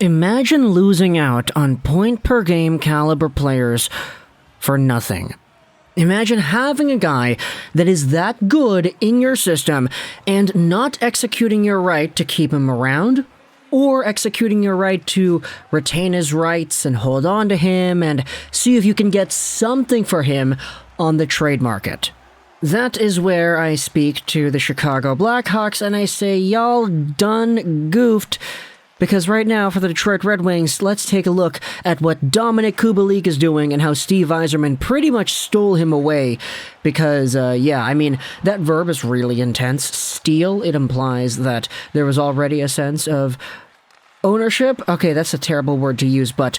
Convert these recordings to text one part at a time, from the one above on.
Imagine losing out on point-per-game caliber players for nothing. Imagine having a guy that is that good in your system and not executing your right to keep him around, or executing your right to retain his rights and hold on to him and see if you can get something for him on the trade market. That is where I speak to the Chicago Blackhawks and I say, y'all done goofed. Because right now, for the Detroit Red Wings, let's take a look at what Dominik Kubalik is doing and how Steve Yzerman pretty much stole him away. Because, that verb is really intense. Steal, it implies that there was already a sense of ownership. Okay, that's a terrible word to use, but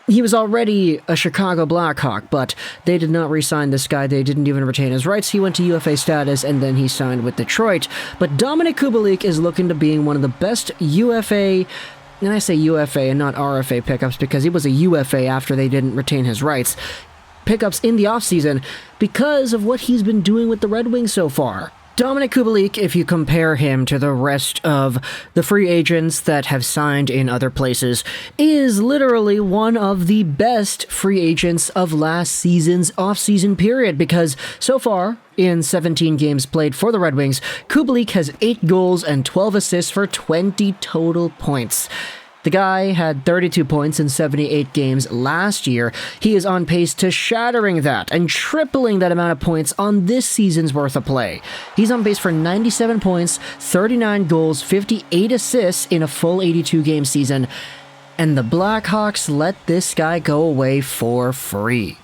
he was already a Chicago Blackhawk, but they did not re-sign this guy. They didn't even retain his rights. He went to UFA status, and then he signed with Detroit. But Dominik Kubalik is looking to being one of the best UFA, and I say UFA and not RFA pickups because he was a UFA after they didn't retain his rights, pickups in the offseason because of what he's been doing with the Red Wings so far. Dominik Kubalik, if you compare him to the rest of the free agents that have signed in other places, is literally one of the best free agents of last season's offseason period because so far, in 17 games played for the Red Wings, Kubalik has 8 goals and 12 assists for 20 total points. The guy had 32 points in 78 games last year. He is on pace to shattering that and tripling that amount of points on this season's worth of play. He's on pace for 97 points, 39 goals, 58 assists in a full 82-game season. And the Blackhawks let this guy go away for free.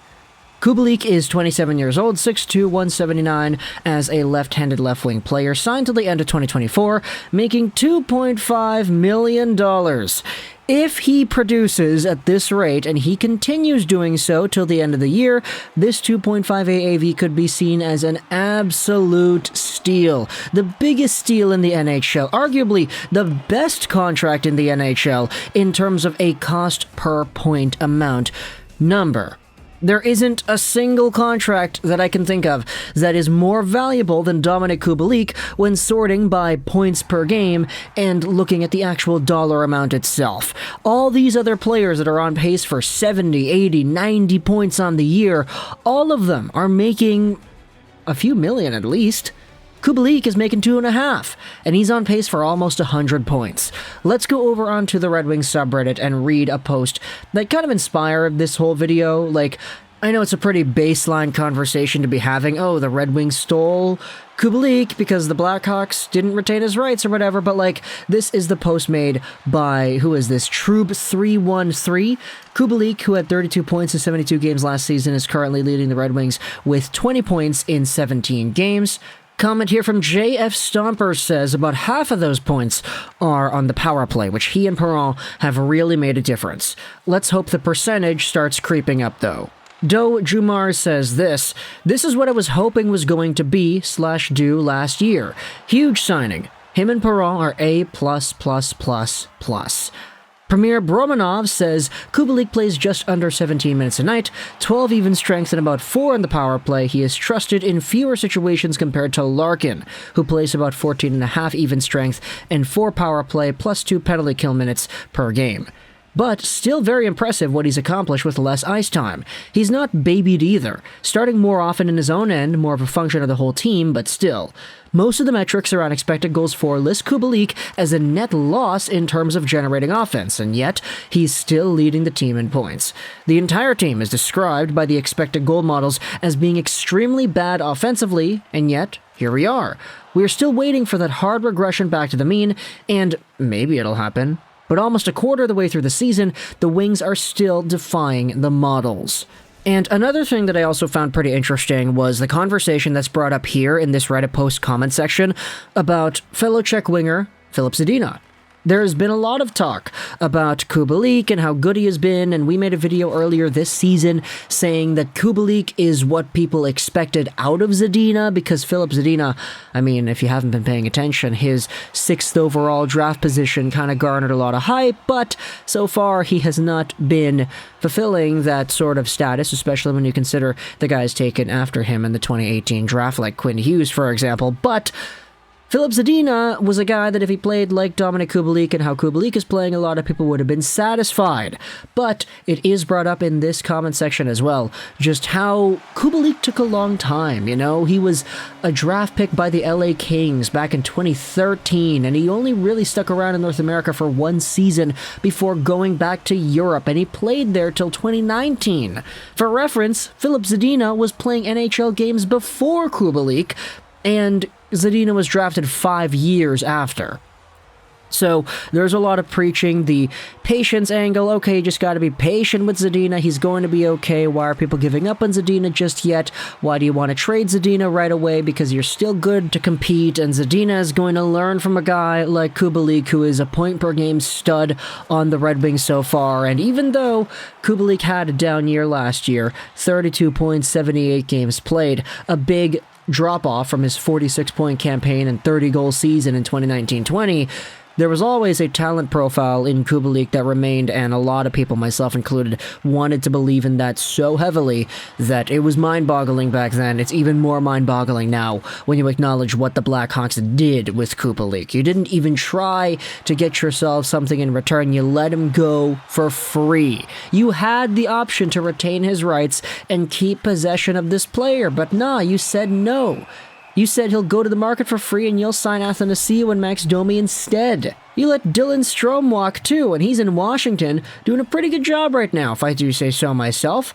Kubalik is 27 years old, 6'2", 179, as a left-handed left-wing player, signed till the end of 2024, making $2.5 million. If he produces at this rate, and he continues doing so till the end of the year, this 2.5 AAV could be seen as an absolute steal. The biggest steal in the NHL, arguably the best contract in the NHL in terms of a cost per point amount number. There isn't a single contract that I can think of that is more valuable than Dominik Kubalik when sorting by points per game and looking at the actual dollar amount itself. All these other players that are on pace for 70, 80, 90 points on the year, all of them are making a few million at least. Kubalik is making 2.5, and he's on pace for almost 100 points. Let's go over onto the Red Wings subreddit and read a post that kind of inspired this whole video. Like, I know it's a pretty baseline conversation to be having. Oh, the Red Wings stole Kubalik because the Blackhawks didn't retain his rights or whatever, but like, this is the post made by, who is this, Troob313. Kubalik, who had 32 points in 72 games last season, is currently leading the Red Wings with 20 points in 17 games. Comment here from JF Stomper says about half of those points are on the power play, which he and Perron have really made a difference. Let's hope the percentage starts creeping up, though. Do Jumar says this is what I was hoping was going to be / do last year. Huge signing. Him and Perron are A+++++. Premier Bromanov says Kubalik plays just under 17 minutes a night, 12 even strength and about 4 in the power play. He is trusted in fewer situations compared to Larkin, who plays about 14.5 even strength and 4 power play plus 2 penalty kill minutes per game. But still very impressive what he's accomplished with less ice time. He's not babied either, starting more often in his own end, more of a function of the whole team, but still. Most of the metrics around expected goals for list Kubalik as a net loss in terms of generating offense, and yet he's still leading the team in points. The entire team is described by the expected goal models as being extremely bad offensively, and yet here we are. We're still waiting for that hard regression back to the mean, and maybe it'll happen. But almost a quarter of the way through the season, the Wings are still defying the models. And another thing that I also found pretty interesting was the conversation that's brought up here in this Reddit post comment section about fellow Czech winger Filip Zadina. There has been a lot of talk about Kubalik and how good he has been, and we made a video earlier this season saying that Kubalik is what people expected out of Zadina, because Filip Zadina, I mean, if you haven't been paying attention, his 6th overall draft position kind of garnered a lot of hype, but so far he has not been fulfilling that sort of status, especially when you consider the guys taken after him in the 2018 draft, like Quinn Hughes, for example. But Filip Zadina was a guy that if he played like Dominik Kubalik and how Kubalik is playing, a lot of people would have been satisfied. But it is brought up in this comment section as well, just how Kubalik took a long time, you know? He was a draft pick by the LA Kings back in 2013, and he only really stuck around in North America for one season before going back to Europe, and he played there till 2019. For reference, Filip Zadina was playing NHL games before Kubalik, and Zadina was drafted 5 years after. So there's a lot of preaching the patience angle. Okay, you just got to be patient with Zadina. He's going to be okay. Why are people giving up on Zadina just yet? Why do you want to trade Zadina right away? Because you're still good to compete, and Zadina is going to learn from a guy like Kubalik, who is a point-per-game stud on the Red Wings so far. And even though Kubalik had a down year last year, 32 points, 78 games played, a big drop-off from his 46-point campaign and 30-goal season in 2019-20, there was always a talent profile in Kubalik that remained, and a lot of people, myself included, wanted to believe in that so heavily that it was mind-boggling back then. It's even more mind-boggling now when you acknowledge what the Blackhawks did with Kubalik. You didn't even try to get yourself something in return. You let him go for free. You had the option to retain his rights and keep possession of this player, but nah, you said no. You said he'll go to the market for free and you'll sign Athanasiou and Max Domi instead. You let Dylan Strome walk too, and he's in Washington doing a pretty good job right now, if I do say so myself.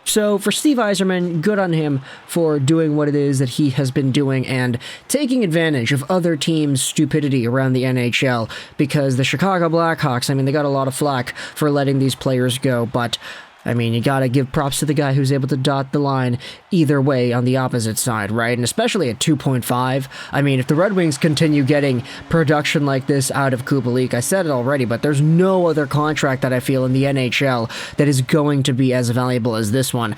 So for Steve Yzerman, good on him for doing what it is that he has been doing and taking advantage of other teams' stupidity around the NHL, because the Chicago Blackhawks, I mean, they got a lot of flack for letting these players go, but I mean, you gotta give props to the guy who's able to dot the line either way on the opposite side, right? And especially at 2.5. I mean, if the Red Wings continue getting production like this out of Kubalik, I said it already, but there's no other contract that I feel in the NHL that is going to be as valuable as this one.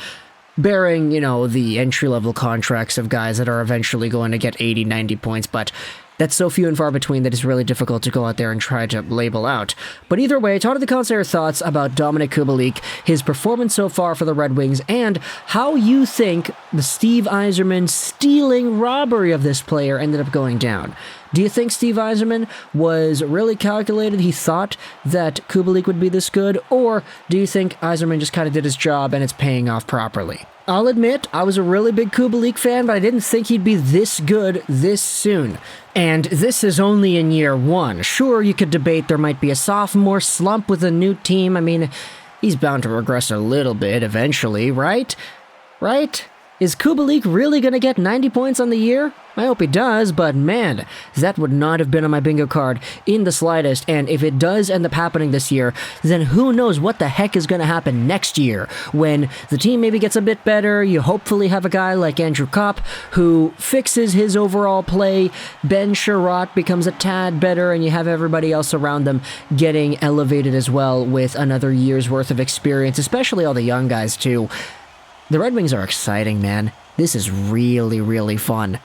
Bearing, you know, the entry-level contracts of guys that are eventually going to get 80, 90 points, but that's so few and far between that it's really difficult to go out there and try to label out. But either way, talk to the comments your thoughts about Dominik Kubalik, his performance so far for the Red Wings, and how you think the Steve Yzerman stealing robbery of this player ended up going down. Do you think Steve Yzerman was really calculated? He thought that Kubalik would be this good? Or do you think Yzerman just kind of did his job and it's paying off properly? I'll admit, I was a really big Kubalik fan, but I didn't think he'd be this good this soon. And this is only in year one. Sure, you could debate there might be a sophomore slump with a new team. I mean, he's bound to regress a little bit eventually, right? Right? Is Kubalik really going to get 90 points on the year? I hope he does, but man, that would not have been on my bingo card in the slightest, and if it does end up happening this year, then who knows what the heck is going to happen next year, when the team maybe gets a bit better, you hopefully have a guy like Andrew Kopp who fixes his overall play, Ben Sherratt becomes a tad better, and you have everybody else around them getting elevated as well with another year's worth of experience, especially all the young guys too. The Red Wings are exciting, man. This is really, really fun.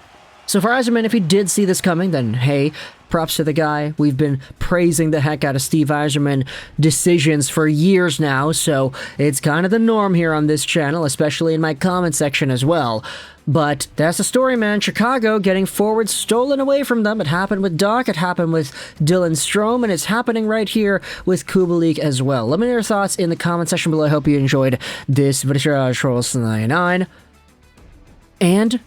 So for Yzerman, if he did see this coming, then hey, props to the guy. We've been praising the heck out of Steve Yzerman decisions for years now, so it's kind of the norm here on this channel, especially in my comment section as well. But that's the story, man. Chicago getting forwards stolen away from them. It happened with Doc, it happened with Dylan Strome, and it's happening right here with Kubalik as well. Let me know your thoughts in the comment section below. I hope you enjoyed this video. Juraj, and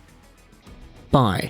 bye.